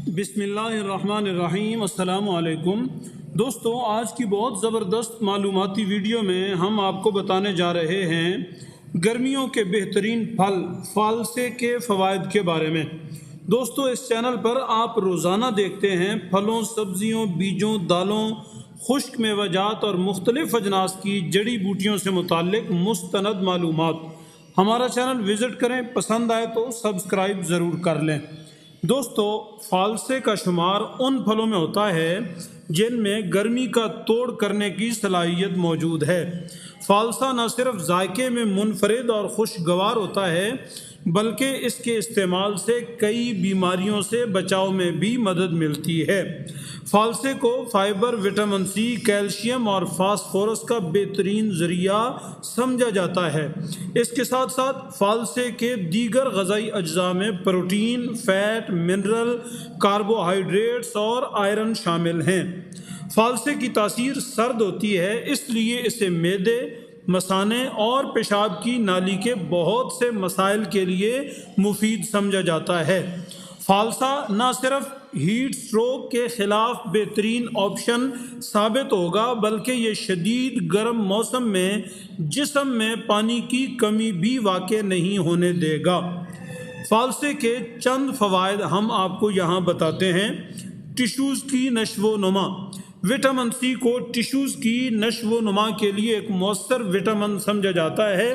بسم اللہ الرحمن الرحیم۔ السلام علیکم دوستو، آج کی بہت زبردست معلوماتی ویڈیو میں ہم آپ کو بتانے جا رہے ہیں گرمیوں کے بہترین پھل فالسے کے فوائد کے بارے میں۔ دوستو، اس چینل پر آپ روزانہ دیکھتے ہیں پھلوں، سبزیوں، بیجوں، دالوں، خشک میوہ جات اور مختلف اجناس کی جڑی بوٹیوں سے متعلق مستند معلومات۔ ہمارا چینل وزٹ کریں، پسند آئے تو سبسکرائب ضرور کر لیں۔ دوستو، فالسے کا شمار ان پھلوں میں ہوتا ہے جن میں گرمی کا توڑ کرنے کی صلاحیت موجود ہے۔ فالسا نہ صرف ذائقے میں منفرد اور خوشگوار ہوتا ہے بلکہ اس کے استعمال سے کئی بیماریوں سے بچاؤ میں بھی مدد ملتی ہے۔ فالسے کو فائبر، وٹامن سی، کیلشیم اور فاسفورس کا بہترین ذریعہ سمجھا جاتا ہے۔ اس کے ساتھ ساتھ فالسے کے دیگر غذائی اجزاء میں پروٹین، فیٹ، منرل، کاربوہائیڈریٹس اور آئرن شامل ہیں۔ فالسے کی تاثیر سرد ہوتی ہے، اس لیے اسے معدے، مثانے اور پیشاب کی نالی کے بہت سے مسائل کے لیے مفید سمجھا جاتا ہے۔ فالسا نہ صرف ہیٹ سٹروک کے خلاف بہترین آپشن ثابت ہوگا بلکہ یہ شدید گرم موسم میں جسم میں پانی کی کمی بھی واقع نہیں ہونے دے گا۔ فالسے کے چند فوائد ہم آپ کو یہاں بتاتے ہیں۔ ٹشوز کی نشو و نما۔ وٹامن سی کو ٹشوز کی نشو و نما کے لیے ایک مؤثر وٹامن سمجھا جاتا ہے۔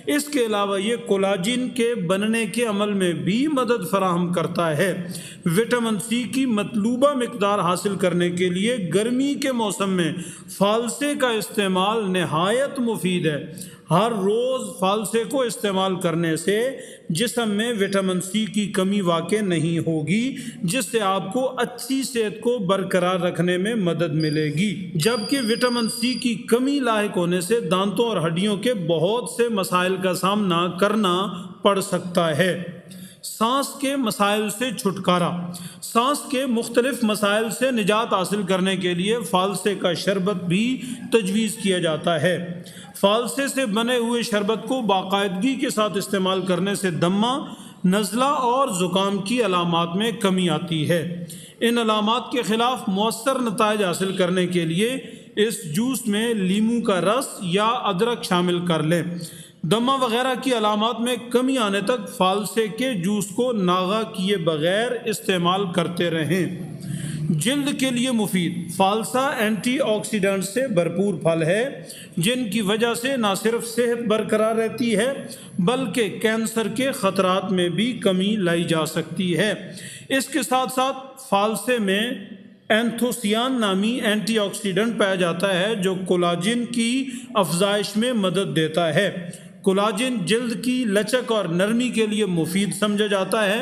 اس کے علاوہ یہ کولاجن کے بننے کے عمل میں بھی مدد فراہم کرتا ہے۔ وٹامن سی کی مطلوبہ مقدار حاصل کرنے کے لیے گرمی کے موسم میں فالسے کا استعمال نہایت مفید ہے۔ ہر روز فالسے کو استعمال کرنے سے جسم میں وٹامن سی کی کمی واقع نہیں ہوگی، جس سے آپ کو اچھی صحت کو برقرار رکھنے میں مدد ملے گی، جبکہ وٹامن سی کی کمی لاحق ہونے سے دانتوں اور ہڈیوں کے بہت سے مسائل کا سامنا کرنا پڑ سکتا ہے۔ سانس کے مسائل سے چھٹکارا۔ سانس کے مختلف مسائل سے نجات حاصل کرنے کے لیے فالسے کا شربت بھی تجویز کیا جاتا ہے۔ فالسے سے بنے ہوئے شربت کو باقاعدگی کے ساتھ استعمال کرنے سے دمہ، نزلہ اور زکام کی علامات میں کمی آتی ہے۔ ان علامات کے خلاف مؤثر نتائج حاصل کرنے کے لیے اس جوس میں لیموں کا رس یا ادرک شامل کر لیں۔ دمہ وغیرہ کی علامات میں کمی آنے تک فالسے کے جوس کو ناغہ کیے بغیر استعمال کرتے رہیں۔ جلد کے لیے مفید۔ فالسا اینٹی آکسیڈنٹ سے بھرپور پھل ہے جن کی وجہ سے نہ صرف صحت برقرار رہتی ہے بلکہ کینسر کے خطرات میں بھی کمی لائی جا سکتی ہے۔ اس کے ساتھ ساتھ فالسے میں اینتھوسیان نامی اینٹی آکسیڈنٹ پایا جاتا ہے جو کولاجن کی افزائش میں مدد دیتا ہے۔ کولاجن جلد کی لچک اور نرمی کے لیے مفید سمجھا جاتا ہے۔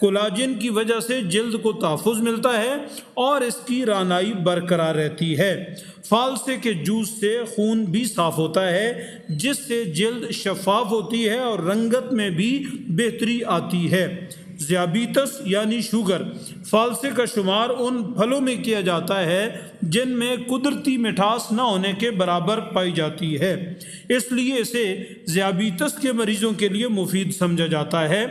کولاجن کی وجہ سے جلد کو تحفظ ملتا ہے اور اس کی رانائی برقرار رہتی ہے۔ فالسے کے جوس سے خون بھی صاف ہوتا ہے جس سے جلد شفاف ہوتی ہے اور رنگت میں بھی بہتری آتی ہے۔ ذیابیطس یعنی شوگر۔ فالسے کا شمار ان پھلوں میں کیا جاتا ہے جن میں قدرتی مٹھاس نہ ہونے کے برابر پائی جاتی ہے، اس لیے اسے ذیابیطس کے مریضوں کے لیے مفید سمجھا جاتا ہے۔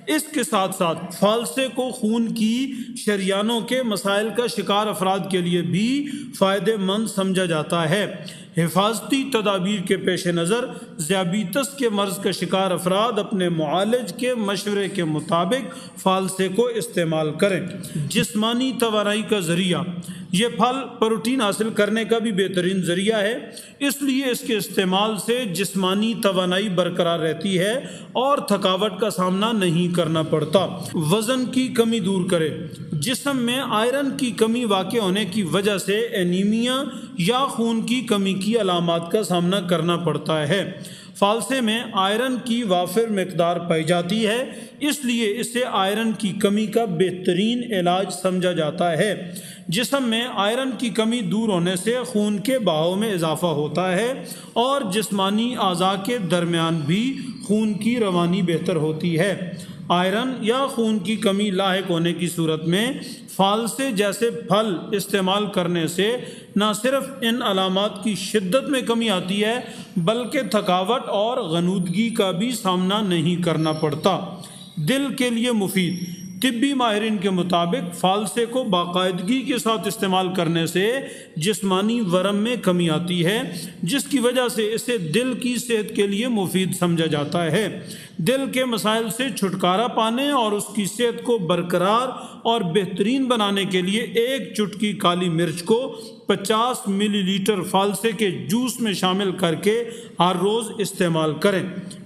اس کے ساتھ ساتھ فالسے کو خون کی شریانوں کے مسائل کا شکار افراد کے لیے بھی فائدہ مند سمجھا جاتا ہے۔ حفاظتی تدابیر کے پیش نظر ذیابیطس کے مرض کا شکار افراد اپنے معالج کے مشورے کے مطابق فالسے کو استعمال کریں۔ جسمانی توانائی کا ذریعہ۔ یہ پھل پروٹین حاصل کرنے کا بھی بہترین ذریعہ ہے، اس لیے اس کے استعمال سے جسمانی توانائی برقرار رہتی ہے اور تھکاوٹ کا سامنا نہیں کرنا پڑتا۔ وزن کی کمی دور کرے۔ جسم میں آئرن کی کمی واقع ہونے کی وجہ سے اینیمیا یا خون کی کمی کی علامات کا سامنا کرنا پڑتا ہے۔ فالسے میں آئرن کی وافر مقدار پائی جاتی ہے، اس لیے اسے آئرن کی کمی کا بہترین علاج سمجھا جاتا ہے۔ جسم میں آئرن کی کمی دور ہونے سے خون کے بہاؤ میں اضافہ ہوتا ہے اور جسمانی اعضاء کے درمیان بھی خون کی روانی بہتر ہوتی ہے۔ آئرن یا خون کی کمی لاحق ہونے کی صورت میں فالسے جیسے پھل استعمال کرنے سے نہ صرف ان علامات کی شدت میں کمی آتی ہے بلکہ تھکاوٹ اور غنودگی کا بھی سامنا نہیں کرنا پڑتا۔ دل کے لیے مفید۔ طبی ماہرین کے مطابق فالسے کو باقاعدگی کے ساتھ استعمال کرنے سے جسمانی ورم میں کمی آتی ہے، جس کی وجہ سے اسے دل کی صحت کے لیے مفید سمجھا جاتا ہے۔ دل کے مسائل سے چھٹکارا پانے اور اس کی صحت کو برقرار اور بہترین بنانے کے لیے ایک چٹکی کالی مرچ کو 50 ملی لیٹر فالسے کے جوس میں شامل کر کے ہر روز استعمال کریں۔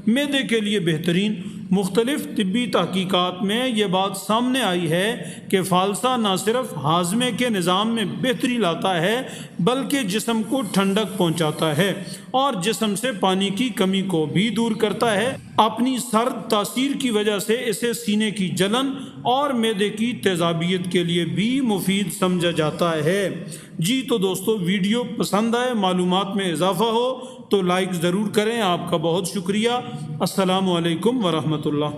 معدے کے لیے بہترین۔ مختلف طبی تحقیقات میں یہ بات سامنے آئی ہے کہ فالسا نہ صرف ہاضمے کے نظام میں بہتری لاتا ہے بلکہ جسم کو ٹھنڈک پہنچاتا ہے اور جسم سے پانی کی کمی کو بھی دور کرتا ہے۔ اپنی سرد تاثیر کی وجہ سے اسے سینے کی جلن اور معدے کی تیزابیت کے لیے بھی مفید سمجھا جاتا ہے۔ جی تو دوستو، ویڈیو پسند آئے، معلومات میں اضافہ ہو تو لائک ضرور کریں۔ آپ کا بہت شکریہ۔ السلام علیکم ورحمۃ اللہ۔